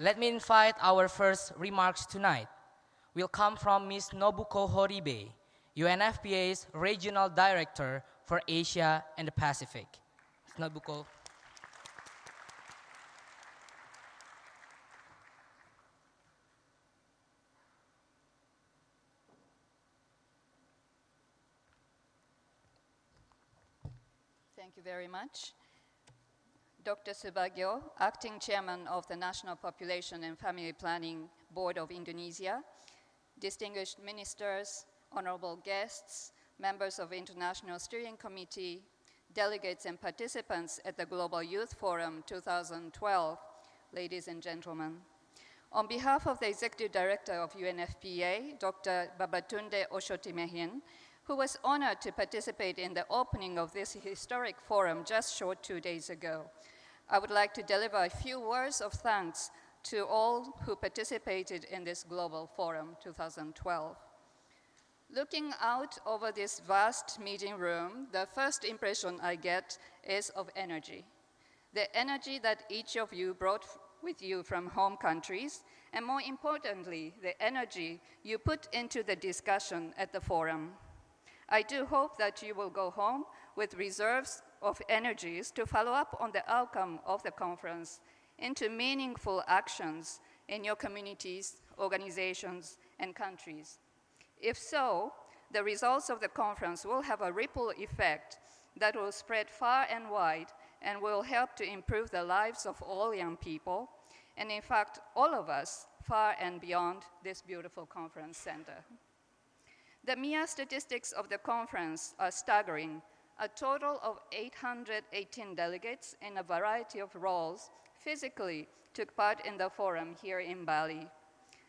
Let me invite our first remarks tonight. Will come from Ms. Nobuko Horibe, UNFPA's Regional Director for Asia and the Pacific. Ms. Nobuko. Thank you very much. Dr. Subagio, Acting Chairman of the National Population and Family Planning Board of Indonesia, distinguished ministers, honorable guests, members of International Steering Committee, delegates and participants at the Global Youth Forum 2012, ladies and gentlemen. On behalf of the Executive Director of UNFPA, Dr. Babatunde Oshotimehin, who was honored to participate in the opening of this historic forum just short 2 days ago, I would like to deliver a few words of thanks to all who participated in this Global Forum 2012. Looking out over this vast meeting room, the first impression I get is of energy. The energy that each of you brought with you from home countries, and more importantly, the energy you put into the discussion at the forum. I do hope that you will go home with reserves of energies to follow up on the outcome of the conference into meaningful actions in your communities, organizations, and countries. If so, the results of the conference will have a ripple effect that will spread far and wide and will help to improve the lives of all young people, and in fact, all of us, far and beyond this beautiful conference center. The mere statistics of the conference are staggering. A total of 818 delegates in a variety of roles physically took part in the forum here in Bali.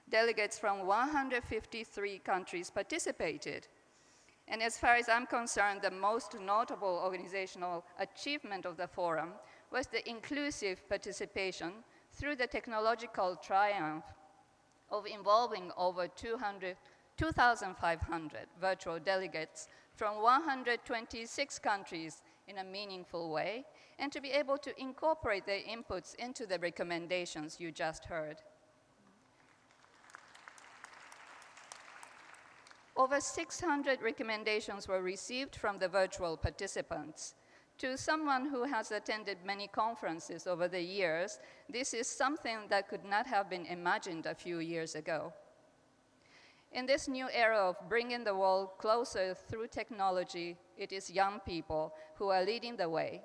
Delegates from 153 countries participated. And as far as I'm concerned, the most notable organizational achievement of the forum was the inclusive participation through the technological triumph of involving over 2,500 virtual delegates from 126 countries in a meaningful way, and to be able to incorporate their inputs into the recommendations you just heard. Over 600 recommendations were received from the virtual participants. To someone who has attended many conferences over the years, this is something that could not have been imagined a few years ago. In this new era of bringing the world closer through technology, it is young people who are leading the way.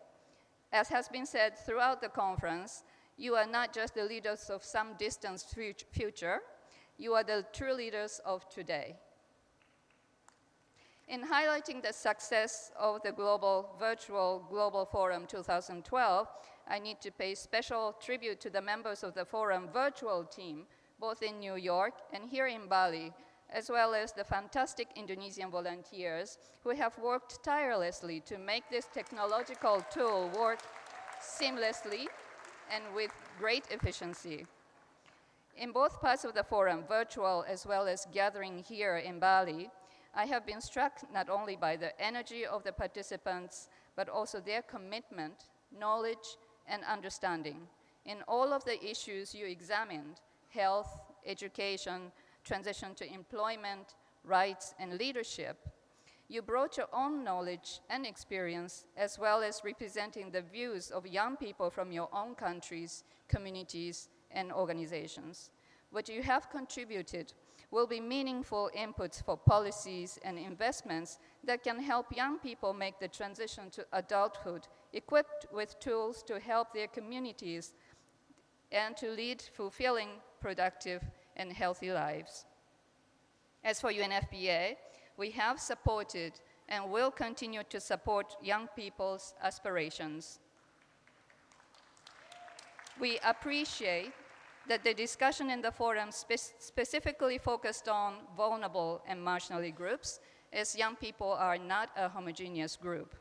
As has been said throughout the conference, you are not just the leaders of some distant future, you are the true leaders of today. In highlighting the success of the virtual Global Forum 2012, I need to pay special tribute to the members of the Forum virtual team, both in New York and here in Bali, as well as the fantastic Indonesian volunteers who have worked tirelessly to make this technological tool work seamlessly and with great efficiency. In both parts of the forum, virtual as well as gathering here in Bali, I have been struck not only by the energy of the participants, but also their commitment, knowledge, and understanding in all of the issues you examined: health, education, transition to employment, rights, and leadership. You brought your own knowledge and experience, as well as representing the views of young people from your own countries, communities, and organizations. What you have contributed will be meaningful inputs for policies and investments that can help young people make the transition to adulthood, equipped with tools to help their communities and to lead fulfilling, productive, and healthy lives. As for UNFPA, we have supported and will continue to support young people's aspirations. We appreciate that the discussion in the forum specifically focused on vulnerable and marginal groups, as young people are not a homogeneous group.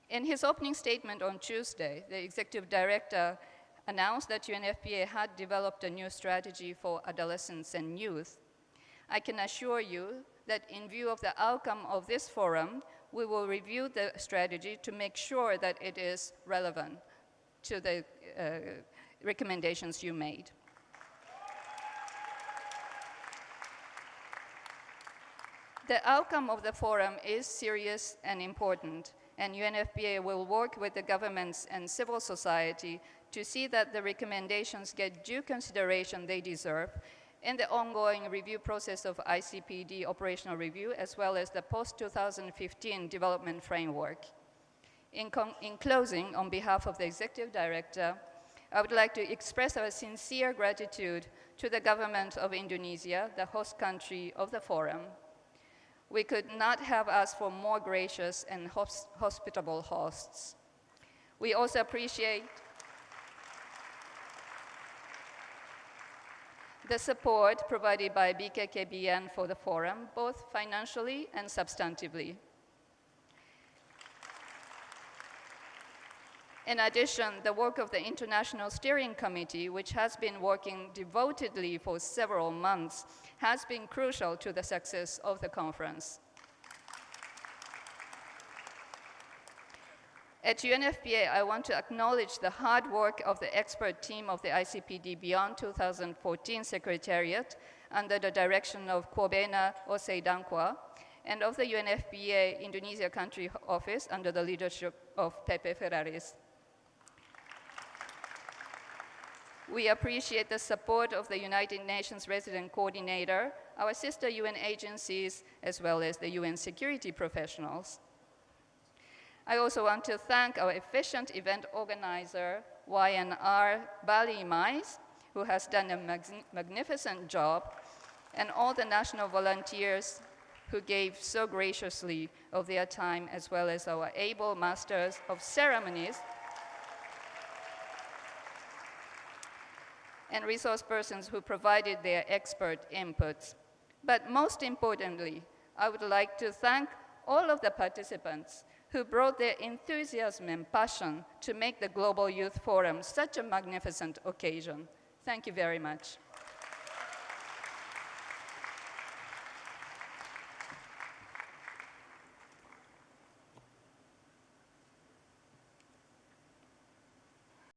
In his opening statement on Tuesday, the Executive Director announced that UNFPA had developed a new strategy for adolescents and youth. I can assure you that in view of the outcome of this forum, we will review the strategy to make sure that it is relevant to the recommendations you made. The outcome of the forum is serious and important, and UNFPA will work with the governments and civil society to see that the recommendations get due consideration they deserve in the ongoing review process of ICPD operational review, as well as the post-2015 development framework. In closing, on behalf of the Executive Director, I would like to express our sincere gratitude to the government of Indonesia, the host country of the forum. We could not have asked for more gracious and hospitable hosts. We also appreciate the support provided by BKKBN for the forum, both financially and substantively. In addition, the work of the International Steering Committee, which has been working devotedly for several months, has been crucial to the success of the conference. At UNFPA, I want to acknowledge the hard work of the expert team of the ICPD Beyond 2014 Secretariat under the direction of Kwabena Osei-Dankwa, and of the UNFPA Indonesia Country Office under the leadership of Pepe Ferraris. We appreciate the support of the United Nations Resident Coordinator, our sister UN agencies, as well as the UN security professionals. I also want to thank our efficient event organizer, YNR Bali Mais, who has done a magnificent job, and all the national volunteers who gave so graciously of their time, as well as our able masters of ceremonies and resource persons who provided their expert inputs. But most importantly, I would like to thank all of the participants who brought their enthusiasm and passion to make the Global Youth Forum such a magnificent occasion. Thank you very much.